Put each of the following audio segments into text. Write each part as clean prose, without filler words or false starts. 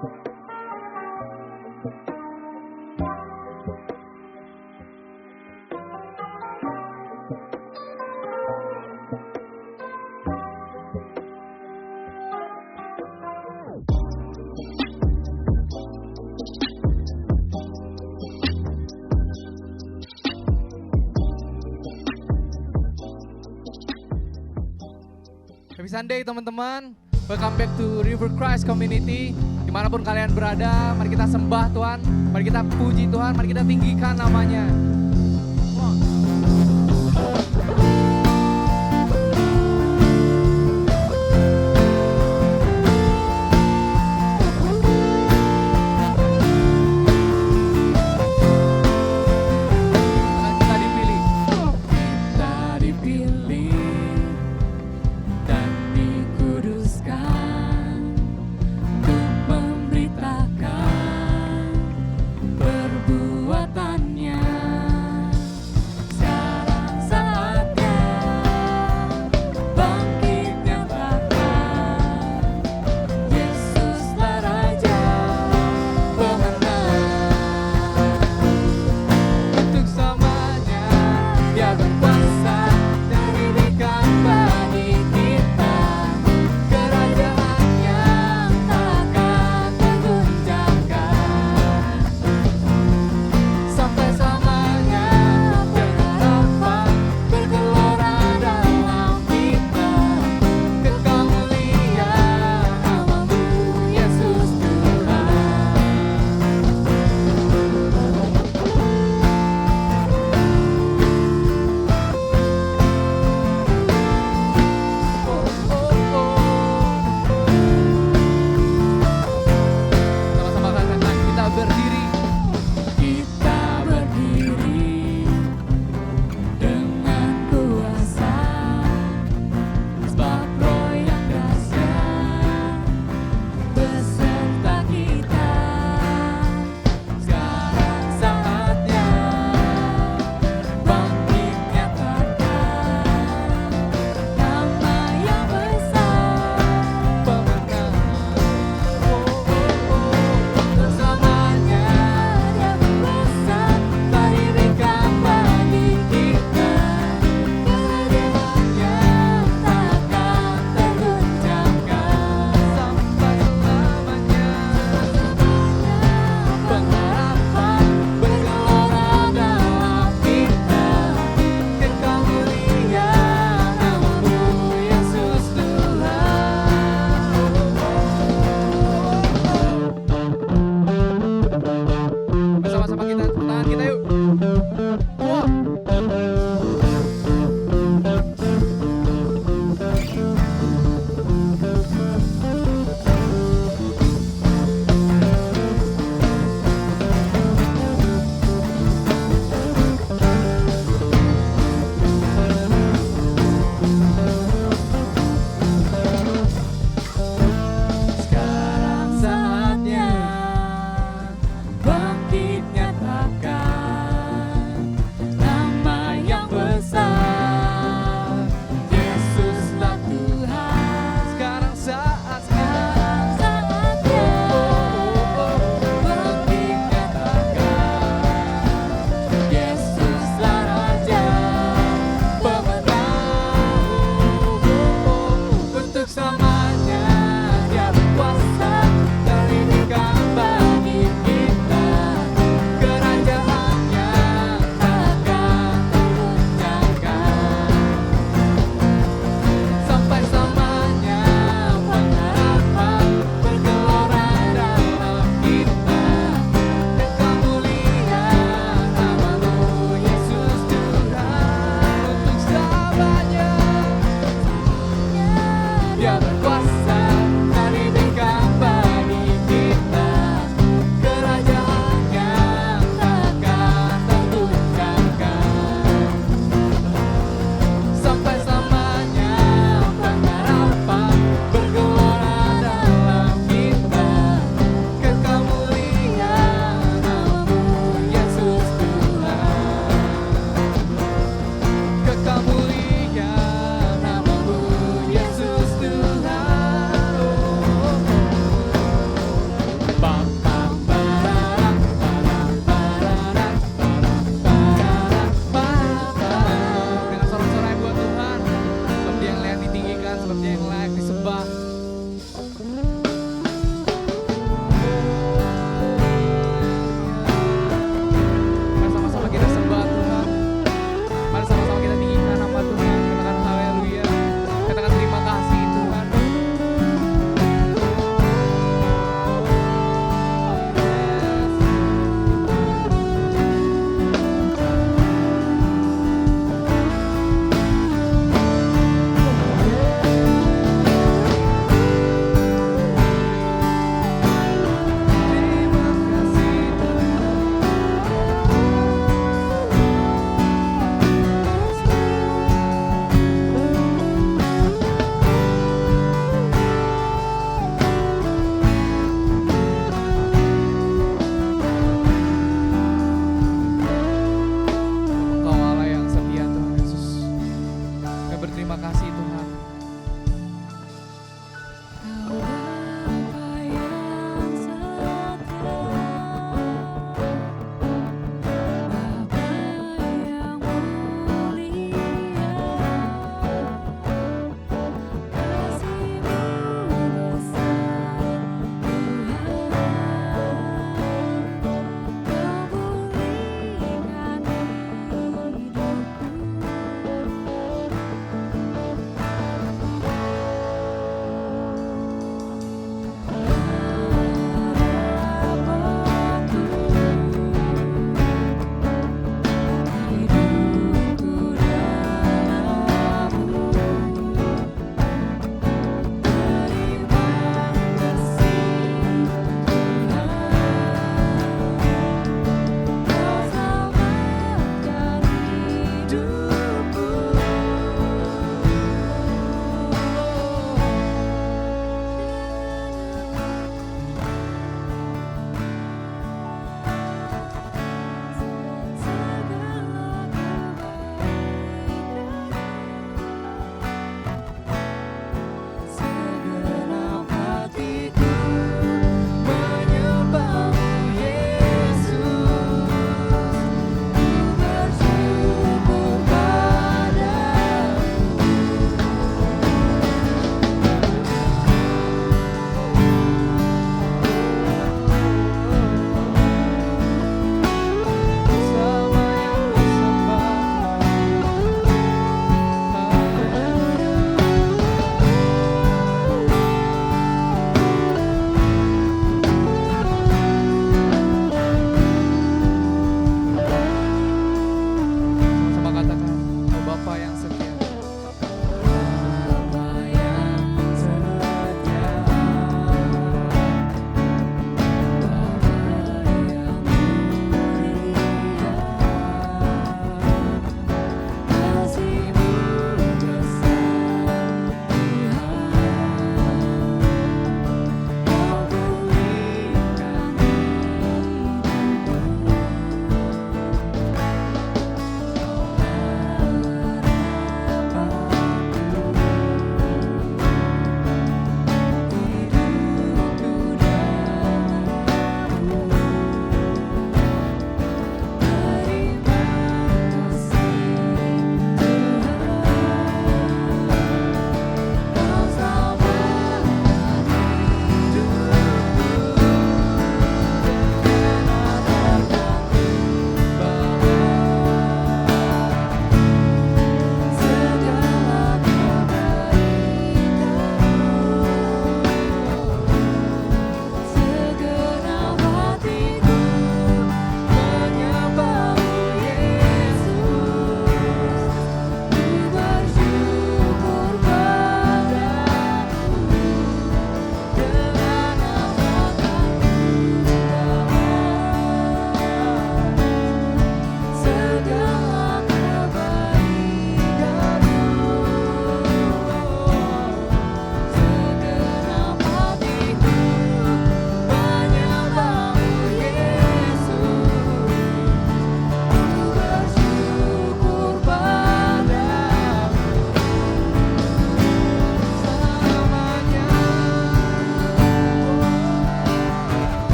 Happy Sunday teman-teman, welcome back to River Christ Community. Dimanapun kalian berada, mari kita sembah Tuhan, mari kita puji Tuhan, mari kita tinggikan namanya.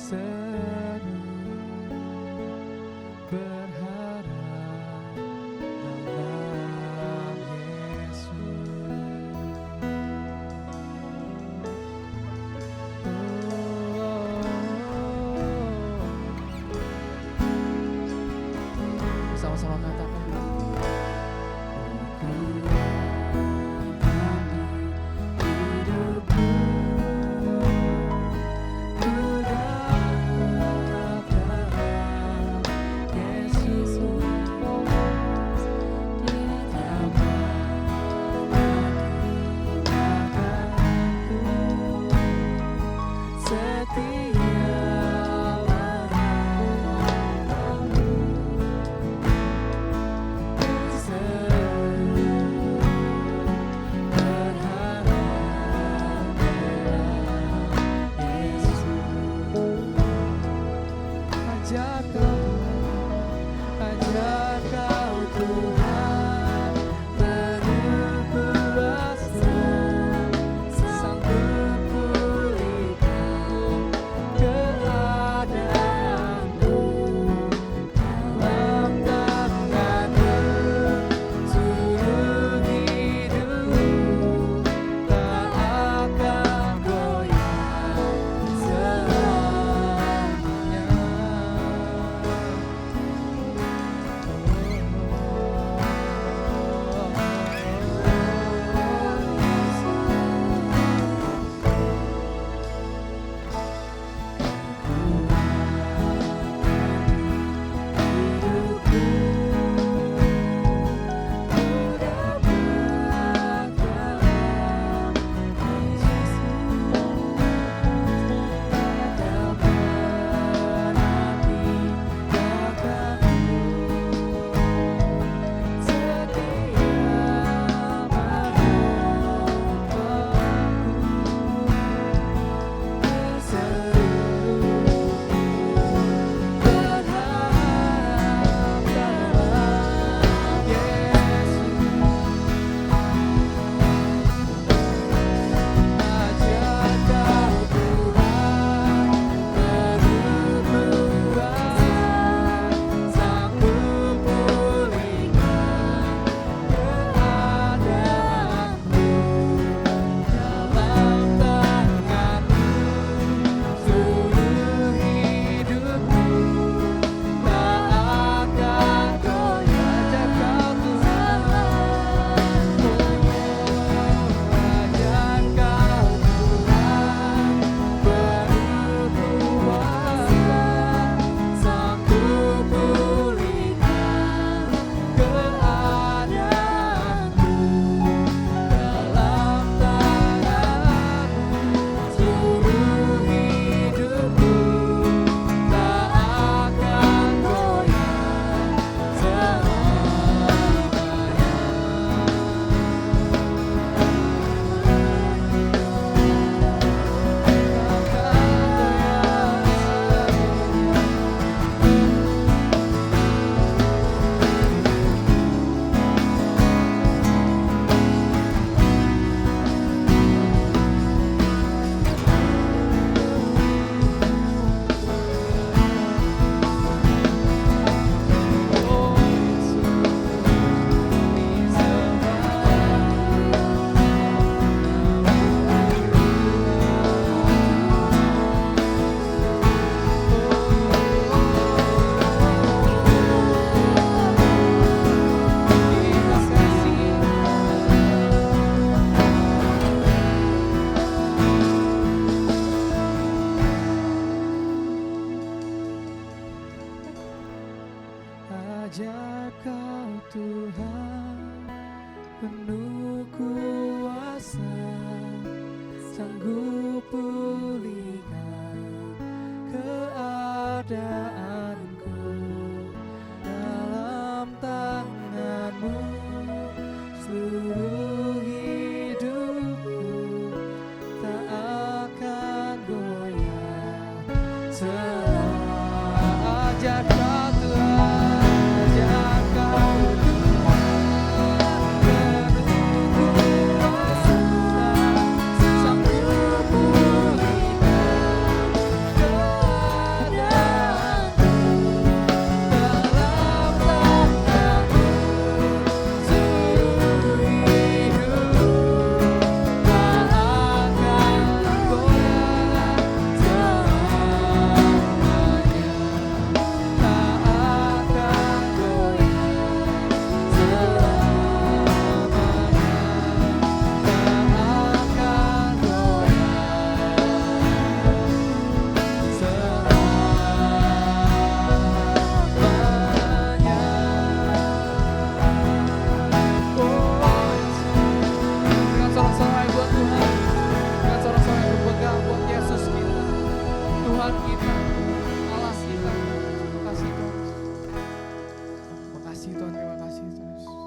seru berharap dalam Yesus. Sama-sama katakan. Ajar Kau Tuhan penuh kuasa, sanggup pulihkan keadaanku. Dalam tangan-Mu seluruh hidupku tak akan goyah. Ajar Kau Tuhan, ajar Kau Tuhan, Tuhan kita, alas kita. Terima kasih Tuhan. Terima kasih Tuhan, terima kasih Tuhan Yesus.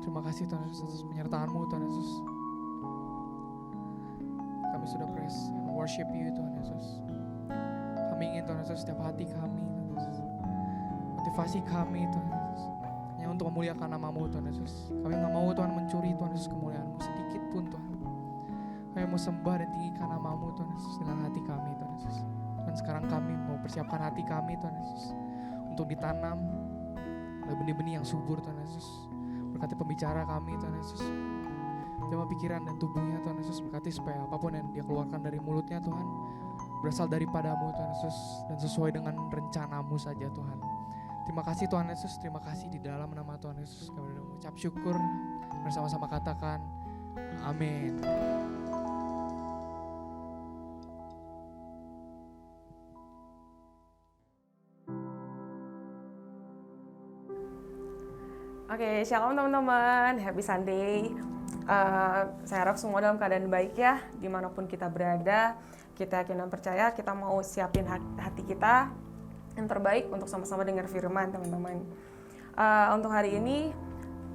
Terima kasih Tuhan Yesus atas penyertaan-Mu Tuhan Yesus. Kami sudah praise and worship You Tuhan Yesus. Kami ingin Tuhan Yesus setiap hati kami Tuhan Yesus. Motivasi kami Tuhan Yesus hanya untuk memuliakan nama-Mu Tuhan Yesus. Kami gak mau Tuhan mencuri Tuhan Yesus kemuliaan-Mu sedikit pun Tuhan. Kami mau sembah dan tinggikan nama-Mu Tuhan Yesus dengan hati kami Tuhan Yesus. Dan sekarang kami mau persiapkan hati kami Tuhan Yesus untuk ditanam oleh benih-benih yang subur Tuhan Yesus. Berkati pembicara kami Tuhan Yesus. Jamah pikiran dan tubuhnya Tuhan Yesus, berkati supaya apapun yang dia keluarkan dari mulutnya Tuhan berasal daripada-Mu Tuhan Yesus dan sesuai dengan rencana-Mu saja Tuhan. Terima kasih Tuhan Yesus, terima kasih di dalam nama Tuhan Yesus. Kami mengucap syukur, bersama-sama katakan amin. Oke, shalom teman-teman, happy Sunday. Saya harap semua dalam keadaan baik ya, dimanapun kita berada. Kita yakin dan percaya kita mau siapin hati kita yang terbaik untuk sama-sama dengar firman teman-teman. Untuk hari ini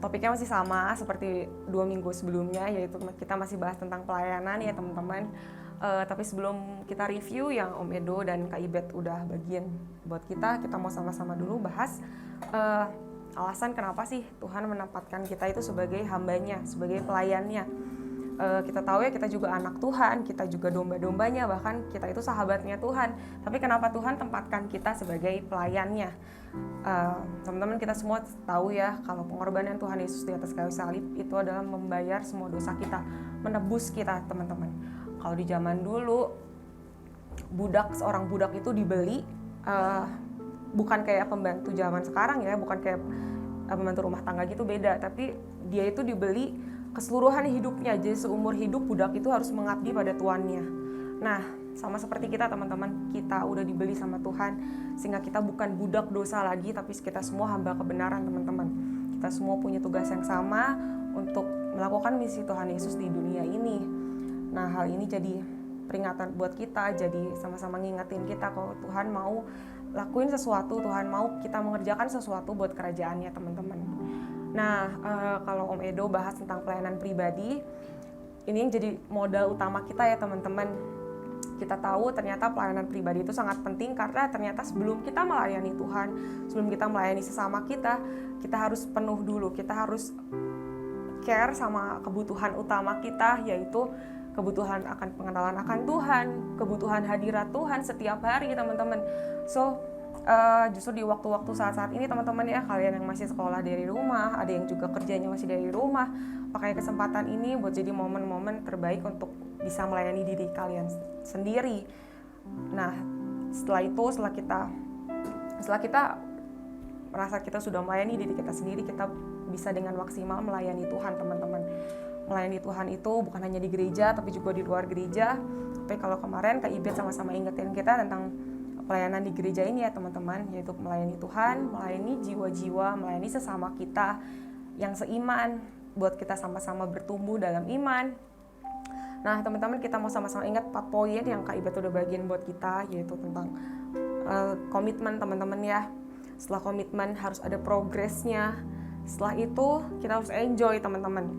topiknya masih sama seperti 2 minggu sebelumnya, yaitu kita masih bahas tentang pelayanan ya teman-teman. Tapi sebelum kita review yang Om Edo dan Kak Ibet udah bagian buat kita mau sama-sama dulu bahas alasan kenapa sih Tuhan menempatkan kita itu sebagai hambanya, sebagai pelayannya. Kita tahu ya kita juga anak Tuhan, kita juga domba-dombanya, bahkan kita itu sahabatnya Tuhan. Tapi kenapa Tuhan tempatkan kita sebagai pelayannya? Teman-teman kita semua tahu ya kalau pengorbanan Tuhan Yesus di atas kayu salib itu adalah membayar semua dosa kita, menebus kita teman-teman. Kalau di zaman dulu seorang budak itu dibeli, bukan kayak pembantu zaman sekarang ya, bukan kayak pembantu rumah tangga gitu, beda. Tapi dia itu dibeli keseluruhan hidupnya, jadi seumur hidup budak itu harus mengabdi pada tuannya. Nah, sama seperti kita teman-teman, kita udah dibeli sama Tuhan, sehingga kita bukan budak dosa lagi, tapi kita semua hamba kebenaran teman-teman. Kita semua punya tugas yang sama untuk melakukan misi Tuhan Yesus di dunia ini. Nah, hal ini jadi peringatan buat kita, jadi sama-sama ngingetin kita kalau Tuhan mau lakuin sesuatu, Tuhan mau kita mengerjakan sesuatu buat kerajaannya teman-teman. Nah, kalau Om Edo bahas tentang pelayanan pribadi, ini yang jadi modal utama kita ya teman-teman. Kita tahu ternyata pelayanan pribadi itu sangat penting karena ternyata sebelum kita melayani Tuhan, sebelum kita melayani sesama kita harus penuh dulu, kita harus care sama kebutuhan utama kita, yaitu kebutuhan akan pengenalan akan Tuhan, kebutuhan hadirat Tuhan setiap hari teman-teman. So, justru di waktu-waktu saat-saat ini teman-teman ya, kalian yang masih sekolah dari rumah, ada yang juga kerjanya masih dari rumah, pakai kesempatan ini buat jadi momen-momen terbaik untuk bisa melayani diri kalian sendiri. Nah, setelah kita merasa kita sudah melayani diri kita sendiri, kita bisa dengan maksimal melayani Tuhan teman-teman. Melayani Tuhan itu bukan hanya di gereja tapi juga di luar gereja. Tapi kalau kemarin Kak Ibet sama-sama ingetin kita tentang pelayanan di gereja ini ya teman-teman, yaitu melayani Tuhan, melayani jiwa-jiwa, melayani sesama kita yang seiman, buat kita sama-sama bertumbuh dalam iman. Nah teman-teman, kita mau sama-sama ingat 4 poin yang Kak Ibet udah bagiin buat kita, yaitu tentang komitmen teman-teman ya. Setelah komitmen harus ada progresnya, setelah itu kita harus enjoy teman-teman,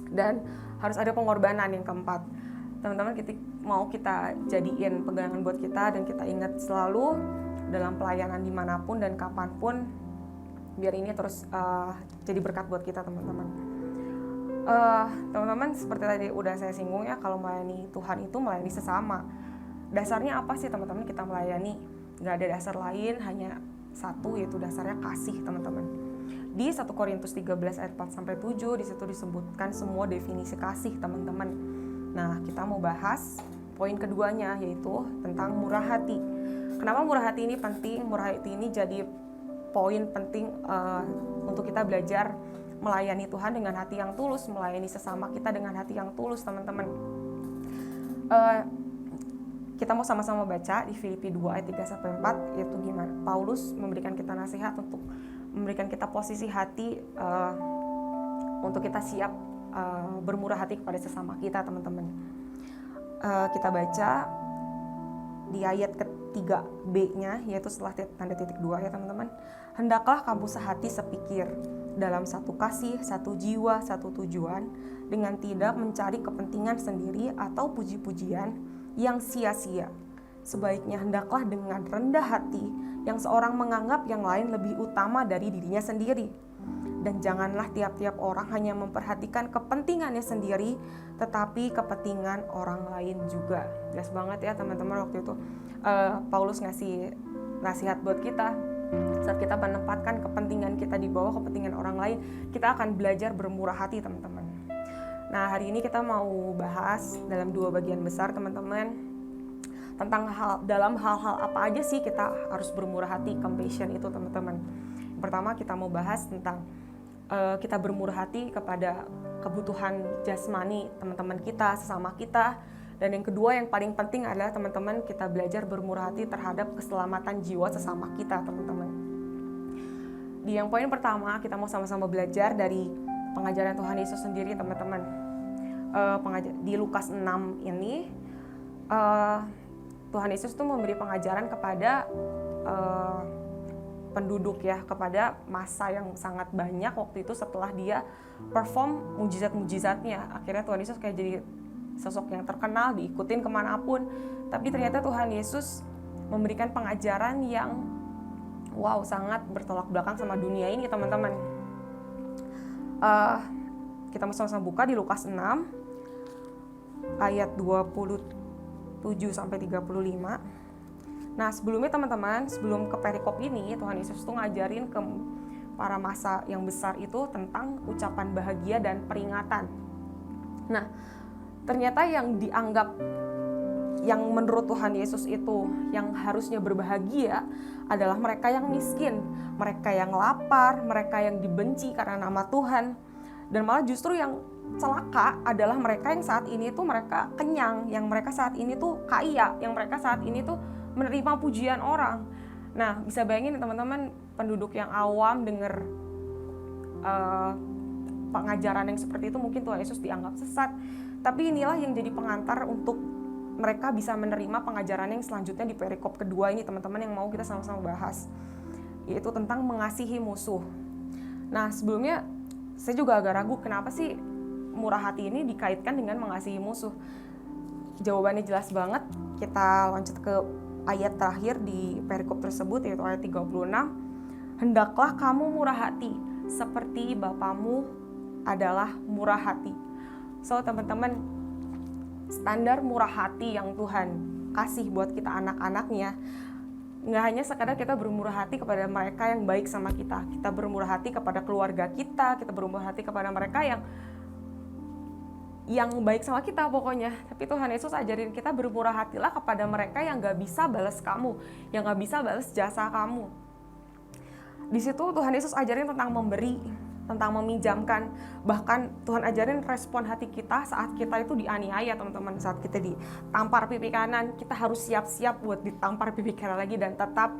dan harus ada pengorbanan yang keempat. Teman-teman, kita jadiin pegangan buat kita, dan kita ingat selalu dalam pelayanan dimanapun dan kapanpun, biar ini terus jadi berkat buat kita teman-teman. Teman-teman, seperti tadi udah saya singgung ya, kalau melayani Tuhan itu melayani sesama. Dasarnya apa sih teman-teman kita melayani? Gak ada dasar lain, hanya satu, yaitu dasarnya kasih teman-teman. Di 1 Korintus 13 ayat 4-7 di situ disebutkan semua definisi kasih teman-teman. Nah, kita mau bahas poin keduanya, yaitu tentang murah hati. Kenapa murah hati ini penting? Murah hati ini jadi poin penting untuk kita belajar melayani Tuhan dengan hati yang tulus, melayani sesama kita dengan hati yang tulus, teman-teman. Kita mau sama-sama baca di Filipi 2 ayat 3-4, yaitu gimana Paulus memberikan kita nasihat untuk memberikan kita posisi hati untuk kita siap bermurah hati kepada sesama kita, teman-teman. kita baca di ayat ketiga B-nya, yaitu setelah tanda titik 2 ya teman-teman. Hendaklah kamu sehati sepikir, dalam satu kasih, satu jiwa, satu tujuan, dengan tidak mencari kepentingan sendiri atau puji-pujian yang sia-sia. Sebaiknya hendaklah dengan rendah hati, yang seorang menganggap yang lain lebih utama dari dirinya sendiri. Dan janganlah tiap-tiap orang hanya memperhatikan kepentingannya sendiri, tetapi kepentingan orang lain juga. Jelas banget ya teman-teman, waktu itu Paulus ngasih nasihat buat kita. Saat kita menempatkan kepentingan kita di bawah kepentingan orang lain, kita akan belajar bermurah hati teman-teman. Nah, hari ini kita mau bahas dalam 2 bagian besar teman-teman, tentang dalam hal-hal apa aja sih kita harus bermurah hati, compassion itu teman-teman. Pertama kita mau bahas tentang kita bermurah hati kepada kebutuhan jasmani teman-teman kita, sesama kita. Dan yang kedua yang paling penting adalah teman-teman kita belajar bermurah hati terhadap keselamatan jiwa sesama kita teman-teman. Di yang poin pertama kita mau sama-sama belajar dari pengajaran Tuhan Yesus sendiri teman-teman. Di Lukas 6 ini Tuhan Yesus tuh memberi pengajaran kepada penduduk ya, kepada massa yang sangat banyak waktu itu setelah dia perform mujizat-mujizatnya. Akhirnya Tuhan Yesus kayak jadi sosok yang terkenal, diikutin kemanapun. Tapi ternyata Tuhan Yesus memberikan pengajaran yang sangat bertolak belakang sama dunia ini teman-teman. Kita mau sama-sama buka di Lukas 6 ayat 27 sampai 35. Nah sebelumnya teman-teman, sebelum ke perikop ini, Tuhan Yesus tuh ngajarin ke para massa yang besar itu tentang ucapan bahagia dan peringatan. Nah ternyata yang dianggap, yang menurut Tuhan Yesus itu yang harusnya berbahagia adalah mereka yang miskin, mereka yang lapar, mereka yang dibenci karena nama Tuhan. Dan malah justru yang celaka adalah mereka yang saat ini tuh mereka kenyang, yang mereka saat ini tuh kaya, yang mereka saat ini tuh menerima pujian orang. Nah, bisa bayangin teman-teman, penduduk yang awam dengar pengajaran yang seperti itu, mungkin Tuhan Yesus dianggap sesat. Tapi inilah yang jadi pengantar untuk mereka bisa menerima pengajaran yang selanjutnya di perikop kedua ini teman-teman, yang mau kita sama-sama bahas, yaitu tentang mengasihi musuh. Nah, sebelumnya saya juga agak ragu kenapa sih murah hati ini dikaitkan dengan mengasihi musuh. Jawabannya jelas banget. Kita loncat ke ayat terakhir di perikop tersebut, yaitu ayat 36. Hendaklah kamu murah hati seperti Bapamu adalah murah hati. So teman-teman, standar murah hati yang Tuhan kasih buat kita anak-anaknya, nggak hanya sekadar kita bermurah hati kepada mereka yang baik sama kita. Kita bermurah hati kepada keluarga kita bermurah hati kepada mereka yang baik sama kita pokoknya. Tapi Tuhan Yesus ajarin kita bermurah hatilah kepada mereka yang gak bisa balas kamu, yang gak bisa balas jasa kamu. Di situ Tuhan Yesus ajarin tentang memberi, tentang meminjamkan. Bahkan Tuhan ajarin respon hati kita saat kita itu dianiaya teman-teman. Saat kita ditampar pipi kanan, kita harus siap-siap buat ditampar pipi kanan lagi dan tetap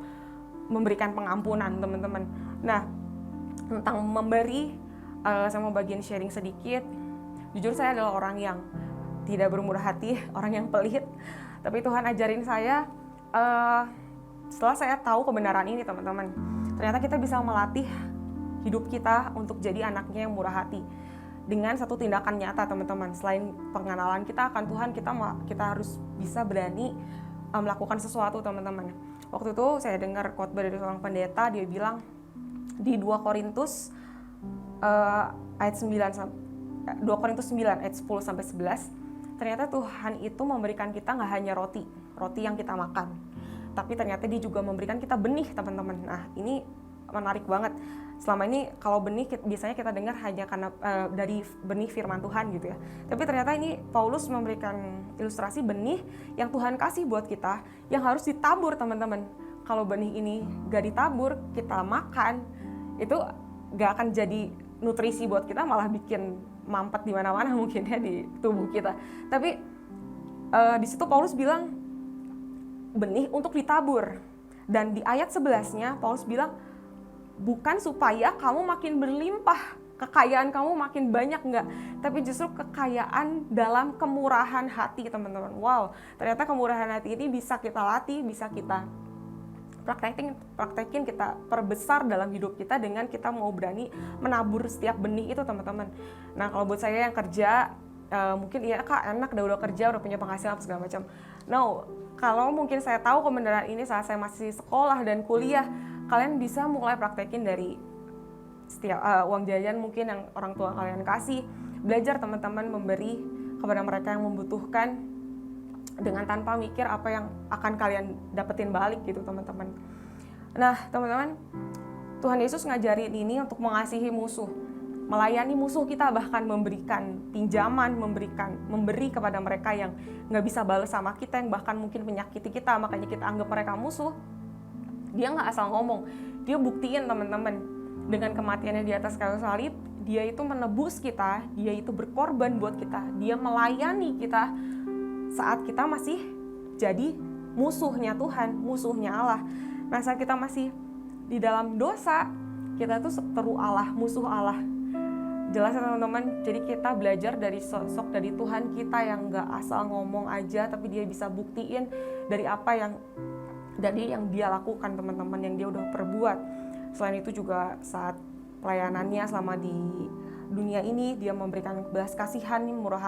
memberikan pengampunan teman-teman. Nah, tentang memberi, saya mau bagian sharing sedikit. Jujur saya adalah orang yang tidak bermurah hati, orang yang pelit. Tapi Tuhan ajarin saya, setelah saya tahu kebenaran ini teman-teman, ternyata kita bisa melatih hidup kita untuk jadi anaknya yang murah hati dengan satu tindakan nyata teman-teman. Selain pengenalan kita akan Tuhan, kita harus bisa berani melakukan sesuatu teman-teman. Waktu itu saya dengar khotbah dari seorang pendeta, dia bilang di 2 Korintus 2 Korintus 9 ayat 10 sampai 11, ternyata Tuhan itu memberikan kita nggak hanya roti yang kita makan, tapi ternyata dia juga memberikan kita benih teman-teman. Nah ini menarik banget. Selama ini kalau benih biasanya kita dengar hanya karena dari benih firman Tuhan gitu ya. Tapi ternyata ini Paulus memberikan ilustrasi benih yang Tuhan kasih buat kita, yang harus ditabur teman-teman. Kalau benih ini gak ditabur, kita makan, itu gak akan jadi nutrisi buat kita, malah bikin mampet di mana-mana mungkin ya di tubuh kita. Tapi di situ Paulus bilang benih untuk ditabur. Dan di ayat 11-nya Paulus bilang bukan supaya kamu makin berlimpah kekayaan kamu makin banyak enggak, tapi justru kekayaan dalam kemurahan hati, teman-teman. Wow, ternyata kemurahan hati ini bisa kita latih, bisa kita praktekin, kita perbesar dalam hidup kita dengan kita mau berani menabur setiap benih itu, teman-teman. Nah, kalau buat saya yang kerja, mungkin iya Kak enak udah kerja, udah punya penghasilan segala macam. No, kalau mungkin saya tahu kebenaran ini saat saya masih sekolah dan kuliah, kalian bisa mulai praktekin dari setiap uang jajan mungkin yang orang tua kalian kasih. Belajar teman-teman memberi kepada mereka yang membutuhkan dengan tanpa mikir apa yang akan kalian dapetin balik gitu, teman-teman. Nah, teman-teman, Tuhan Yesus ngajarin ini untuk mengasihi musuh, melayani musuh kita, bahkan memberikan pinjaman, memberi kepada mereka yang nggak bisa balas sama kita, yang bahkan mungkin menyakiti kita, makanya kita anggap mereka musuh. Dia nggak asal ngomong, dia buktiin, teman-teman, dengan kematiannya di atas kayu salib, dia itu menebus kita, dia itu berkorban buat kita, dia melayani kita saat kita masih jadi musuhnya Tuhan, musuhnya Allah. Nah, saat kita masih di dalam dosa, kita tuh seteru Allah, musuh Allah. Jelas ya teman-teman, jadi kita belajar dari sosok dari Tuhan kita yang gak asal ngomong aja, tapi dia bisa buktiin dari apa yang dia lakukan, teman-teman, yang dia udah perbuat. Selain itu juga saat pelayanannya selama di dunia ini, dia memberikan belas kasihan,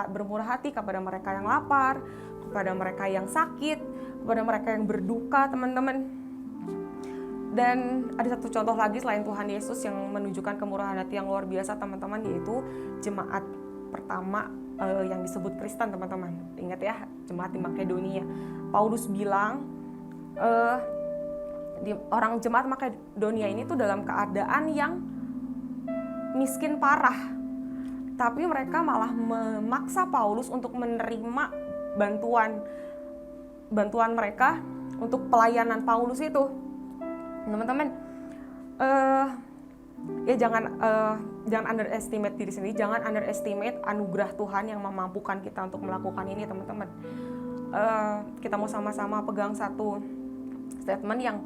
bermurah hati kepada mereka yang lapar, kepada mereka yang sakit, kepada mereka yang berduka, teman-teman. Dan ada satu contoh lagi selain Tuhan Yesus yang menunjukkan kemurahan hati yang luar biasa, teman-teman, yaitu jemaat pertama yang disebut Kristen, teman-teman. Ingat ya, jemaat di Makedonia. Paulus bilang, orang jemaat Makedonia ini tuh dalam keadaan yang miskin parah, tapi mereka malah memaksa Paulus untuk menerima bantuan mereka untuk pelayanan Paulus itu, teman-teman. Ya jangan underestimate diri sendiri, jangan underestimate anugerah Tuhan yang memampukan kita untuk melakukan ini, teman-teman. Kita mau sama-sama pegang satu statement yang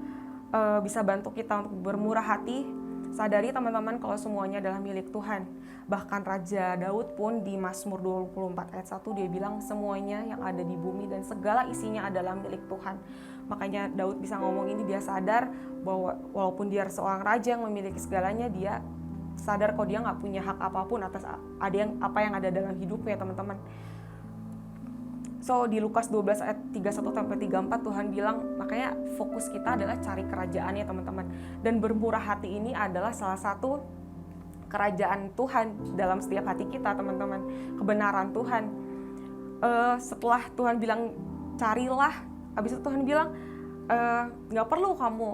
bisa bantu kita untuk bermurah hati. Sadari teman-teman kalau semuanya adalah milik Tuhan. Bahkan Raja Daud pun di Mazmur 24 ayat 1 dia bilang semuanya yang ada di bumi dan segala isinya adalah milik Tuhan. Makanya Daud bisa ngomong ini, dia sadar bahwa walaupun dia seorang raja yang memiliki segalanya, dia sadar kalau dia gak punya hak apapun atas apa yang ada dalam hidupnya, teman-teman. So di Lukas 12 ayat 31-34 Tuhan bilang, makanya fokus kita adalah cari kerajaannya, teman-teman. Dan bermurah hati ini adalah salah satu kerajaan Tuhan dalam setiap hati kita, teman-teman. Kebenaran Tuhan. Setelah Tuhan bilang carilah, habis itu Tuhan bilang gak perlu kamu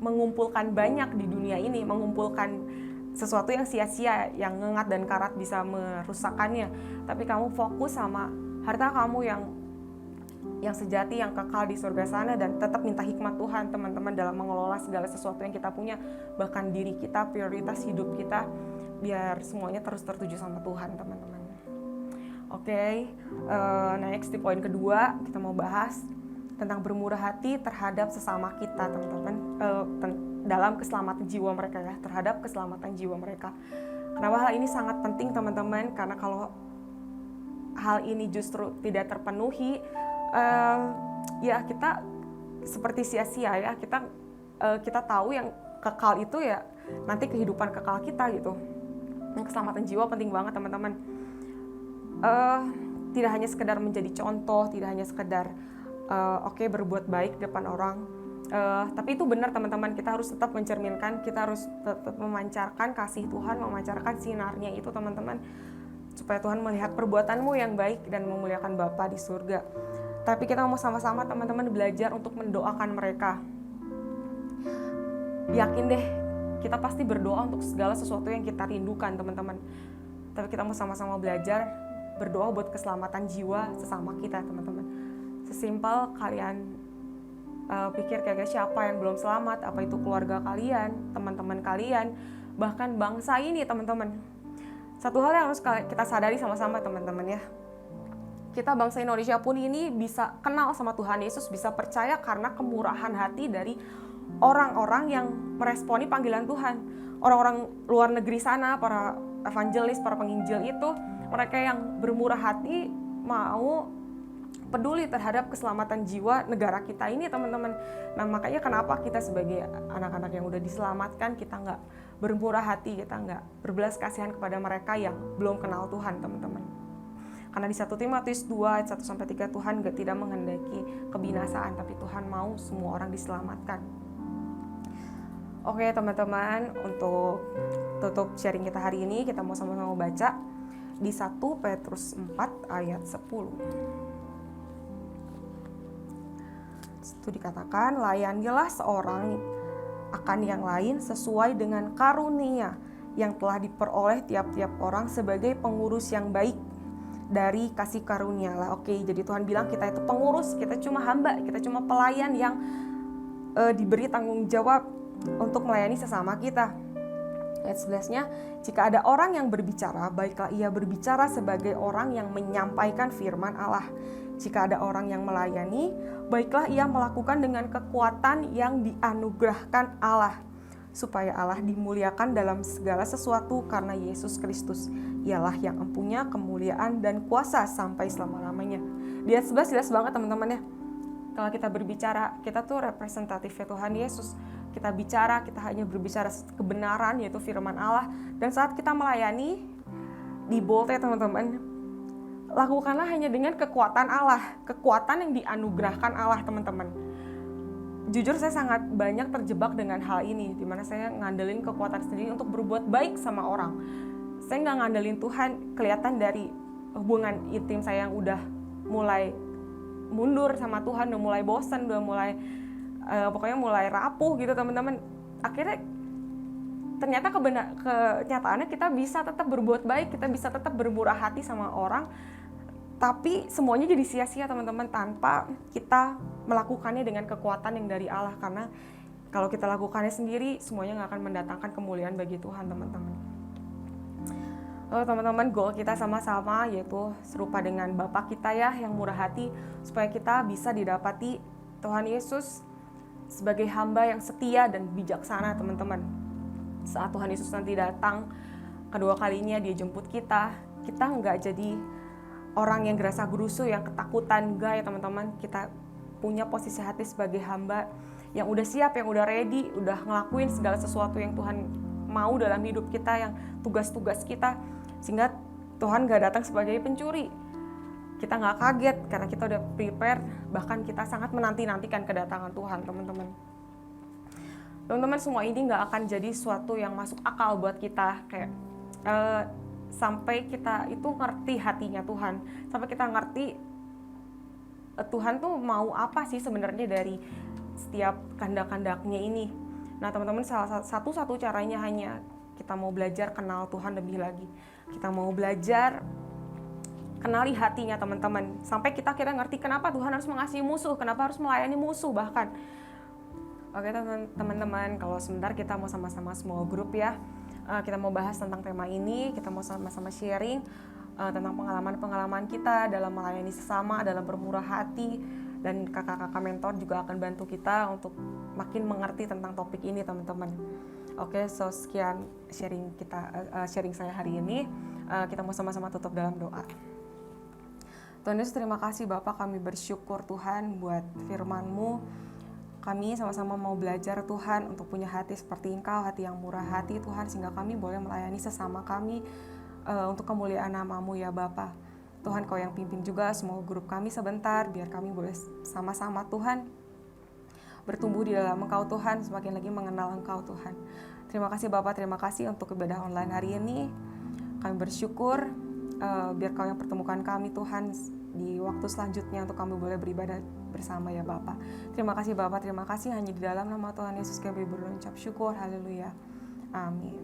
mengumpulkan banyak di dunia ini, mengumpulkan sesuatu yang sia-sia, yang ngengat dan karat bisa merusakkannya. Tapi kamu fokus sama harta kamu yang sejati, yang kekal di surga sana, dan tetap minta hikmat Tuhan, teman-teman, dalam mengelola segala sesuatu yang kita punya, bahkan diri kita, prioritas hidup kita, biar semuanya terus tertuju sama Tuhan, teman-teman. Oke, next di poin kedua kita mau bahas tentang bermurah hati terhadap sesama kita, teman-teman, dalam keselamatan jiwa mereka ya, terhadap keselamatan jiwa mereka. Kenapa hal ini sangat penting, teman-teman? Karena kalau hal ini justru tidak terpenuhi, ya kita seperti sia-sia ya. Kita tahu yang kekal itu ya nanti kehidupan kekal kita gitu. Keselamatan jiwa penting banget, teman-teman. Tidak hanya sekedar menjadi contoh, tidak hanya sekedar berbuat baik depan orang, tapi itu benar, teman-teman. Kita harus tetap mencerminkan, kita harus tetap memancarkan kasih Tuhan, memancarkan sinarnya itu, teman-teman, supaya Tuhan melihat perbuatanmu yang baik dan memuliakan Bapa di surga. Tapi kita mau sama-sama, teman-teman, belajar untuk mendoakan mereka. Yakin deh, kita pasti berdoa untuk segala sesuatu yang kita rindukan, teman-teman. Tapi kita mau sama-sama belajar berdoa buat keselamatan jiwa sesama kita, teman-teman. Sesimpel kalian pikir kayak siapa yang belum selamat, apa itu keluarga kalian, teman-teman kalian, bahkan bangsa ini, teman-teman. Satu hal yang harus kita sadari sama-sama, teman-teman ya. Kita bangsa Indonesia pun ini bisa kenal sama Tuhan Yesus, bisa percaya karena kemurahan hati dari orang-orang yang meresponi panggilan Tuhan. Orang-orang luar negeri sana, para evangelis, para penginjil itu mereka yang bermurah hati, mau peduli terhadap keselamatan jiwa negara kita ini, teman-teman. Nah, makanya kenapa kita sebagai anak-anak yang udah diselamatkan, kita nggak bermurah hati, kita nggak berbelas kasihan kepada mereka yang belum kenal Tuhan, teman-teman. Karena di 1 Timotius 2 ayat 1-3 Tuhan tidak menghendaki kebinasaan, tapi Tuhan mau semua orang diselamatkan. Oke teman-teman, untuk tutup sharing kita hari ini, kita mau sama-sama baca di 1 Petrus 4 ayat 10. Itu dikatakan, layanilah seorang akan yang lain sesuai dengan karunia yang telah diperoleh tiap-tiap orang sebagai pengurus yang baik dari kasih karunia lah. Oke, jadi Tuhan bilang kita itu pengurus, kita cuma hamba, kita cuma pelayan yang diberi tanggung jawab untuk melayani sesama kita. Ayat 11-nya, jika ada orang yang berbicara, baiklah ia berbicara sebagai orang yang menyampaikan firman Allah. Jika ada orang yang melayani, baiklah ia melakukan dengan kekuatan yang dianugerahkan Allah, supaya Allah dimuliakan dalam segala sesuatu karena Yesus Kristus. Ialah yang empunya kemuliaan dan kuasa sampai selama-lamanya. Di ayat 11 jelas banget teman-teman ya. Kalau kita berbicara, kita tuh representatifnya Tuhan Yesus. Kita bicara, kita hanya berbicara kebenaran, yaitu firman Allah. Dan saat kita melayani, di bold ya teman-teman, lakukanlah hanya dengan kekuatan Allah, kekuatan yang dianugerahkan Allah, teman-teman. Jujur saya sangat banyak terjebak dengan hal ini, dimana saya ngandelin kekuatan sendiri untuk berbuat baik sama orang. Saya nggak ngandelin Tuhan, kelihatan dari hubungan intim saya yang udah mulai mundur sama Tuhan, udah mulai bosan, udah mulai pokoknya mulai rapuh gitu teman-teman. Akhirnya ternyata kenyataannya kita bisa tetap berbuat baik, kita bisa tetap bermurah hati sama orang, tapi semuanya jadi sia-sia teman-teman tanpa kita melakukannya dengan kekuatan yang dari Allah. Karena kalau kita lakukannya sendiri, semuanya nggak akan mendatangkan kemuliaan bagi Tuhan, teman-teman. Teman-teman, goal kita sama-sama yaitu serupa dengan Bapa kita ya yang murah hati, supaya kita bisa didapati Tuhan Yesus sebagai hamba yang setia dan bijaksana, teman-teman. Saat Tuhan Yesus nanti datang kedua kalinya, dia jemput kita nggak jadi orang yang gerasa gerusu, yang ketakutan, enggak ya teman-teman. Kita punya posisi hati sebagai hamba yang udah siap, yang udah ready, udah ngelakuin segala sesuatu yang Tuhan mau dalam hidup kita, yang tugas-tugas kita, sehingga Tuhan gak datang sebagai pencuri. Kita gak kaget karena kita udah prepare, bahkan kita sangat menanti-nantikan kedatangan Tuhan, teman-teman. Teman-teman, semua ini gak akan jadi sesuatu yang masuk akal buat kita, kayak sampai kita itu ngerti hatinya Tuhan, sampai kita ngerti Tuhan tuh mau apa sih sebenarnya dari setiap kehendak-kehendaknya ini. Nah teman-teman, salah satu caranya hanya kita mau belajar kenal Tuhan lebih lagi. Kita mau belajar kenali hatinya teman-teman, sampai kita kira ngerti kenapa Tuhan harus mengasihi musuh, kenapa harus melayani musuh bahkan. Oke teman-teman, kalau sebentar kita mau sama-sama small group ya. Kita mau bahas tentang tema ini, kita mau sama-sama sharing tentang pengalaman-pengalaman kita dalam melayani sesama, dalam bermurah hati, dan kakak-kakak mentor juga akan bantu kita untuk makin mengerti tentang topik ini, teman-teman. Oke, so sekian sharing saya hari ini. Kita mau sama-sama tutup dalam doa. Tuhan Yesus, terima kasih Bapak, kami bersyukur Tuhan buat firman-Mu. Kami sama-sama mau belajar Tuhan untuk punya hati seperti Engkau, hati yang murah hati Tuhan, sehingga kami boleh melayani sesama kami untuk kemuliaan nama-Mu ya Bapa. Tuhan, Kau yang pimpin juga semua grup kami sebentar, biar kami boleh sama-sama Tuhan bertumbuh di dalam Engkau Tuhan, semakin lagi mengenal Engkau Tuhan. Terima kasih Bapak, terima kasih untuk ibadah online hari ini. Kami bersyukur biar Kau yang pertemukan kami Tuhan di waktu selanjutnya untuk kami boleh beribadah bersama ya Bapak. Terima kasih Bapak, terima kasih, hanya di dalam nama Tuhan Yesus kami berucap syukur. Haleluya. Amin.